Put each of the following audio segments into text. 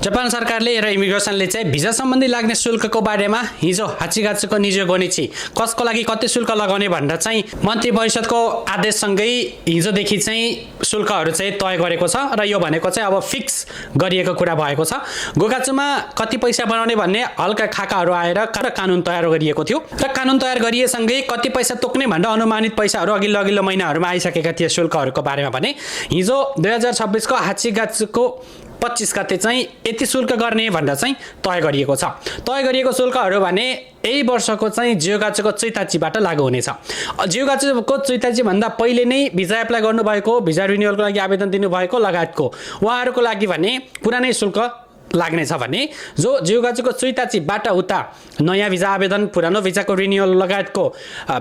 Japan सरकारले र इमिग्रेसनले चाहिँ भिजा सम्बन्धी लाग्ने शुल्कको बारेमा हिजो हाचीगाचीको निजो गोनिची कसको लागि कति शुल्क लगाउने भनेर चाहिँ मन्त्री परिषदको आदेशसँगै हिजोदेखि चाहिँ शुल्कहरू चाहिँ तय गरेको छ र यो भनेको चाहिँ अब फिक्स गरिएको कुरा भएको छ। गोगाचुमा कति पैसा बनाउने भन्ने हल्का खाकाहरू आएर कानुन तयार गरिएको थियो र कानुन तयार गरिएसँगै कति पैसा तोक्ने भनेर अनुमानित पैसाहरू अघिल्लो महिनाहरूमा आइसकेका थिए शुल्कहरूको बारेमा भने हिजो 2026 को हाचीगाचीको 25 गते चाहिँ यति शुल्क गर्ने भनेर चाहिँ तय गरिएको छ। तय गरिएको शुल्कहरू भने यही वर्षको चाहिँ जियोगाचुको चैताचीबाट लागू हुनेछ। जियोगाचुको चैताची भन्दा पहिले नै भिजा एप्लाई गर्नुभएको, भिजा रिन्युअलको लागि आवेदन दिनुभएको लगायतको उहाँहरूको लागि भने पुरानै शुल्क लाग्नेछ भने जो जियोगाचुको चैताचीबाट उता नयाँ भिजा आवेदन, पुरानो भिजाको रिन्युअल लगायतको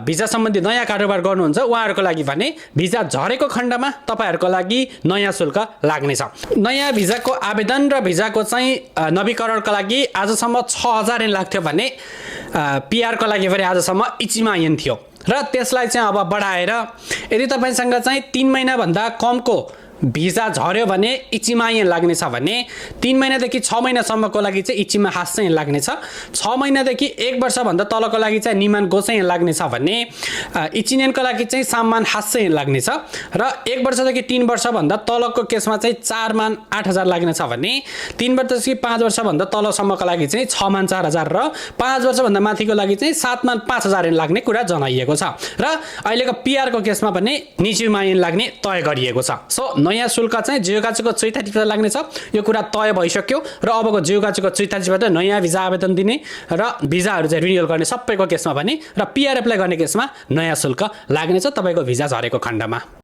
भिजा सम्बन्धी नयाँ कारोबार गर्नुहुन्छ उहाँहरूको लागि भने भिजा झरेको खण्डमा तपाईँहरूको लागि नयाँ शुल्क लाग्नेछ। नयाँ भिजाको आवेदन र भिजाको चाहिँ नवीकरणको लागि आजसम्म 6000 ऐन लाग्थ्यो भने पिआरको लागि पनि आजसम्म इचिमा ऐन थियो र त्यसलाई चाहिँ अब बढाएर यदि तपाईँसँग चाहिँ 3 महिनाभन्दा कमको भिजा झर्यो भने इचिमा ऐन लाग्नेछ भने 3 महिनादेखि 6 महिनासम्मको लागि चाहिँ इचिमा हास ऐन लाग्नेछ। 6 महिनादेखि 1 वर्षभन्दा तलको लागि चाहिँ निमान गोस ऐन लाग्नेछ भने इचिनेनको लागि चाहिँ सामान हास ऐन लाग्नेछ र 1 वर्षदेखि 3 वर्षभन्दा तलको केसमा चाहिँ 4 मान 8000 लाग्नेछ भने 3 वर्षदेखि 5 वर्षभन्दा तलसम्मको लागि चाहिँ 6 मान 4000 र 5 वर्षभन्दा माथिको लागि चाहिँ 7 मान 5000 ऐन लाग्ने कुरा जनाइएको छ र अहिलेको पिआरको केसमा पनि निचिमा ऐन लाग्ने तय गरिएको छ। सो नयाँ शुल्क चाहिँ जियोगाचुको चैताचीबाट लाग्नेछ यो कुरा तय भइसक्यो र अबको जियोगाचुको चैताचीबाट नयाँ भिजा आवेदन दिने र भिजाहरू चाहिँ रिन्युअल गर्ने सबैको केसमा भने र पिआर एप्लाई गर्ने केसमा नयाँ शुल्क लाग्नेछ तपाईँको भिजा झरेको खण्डमा।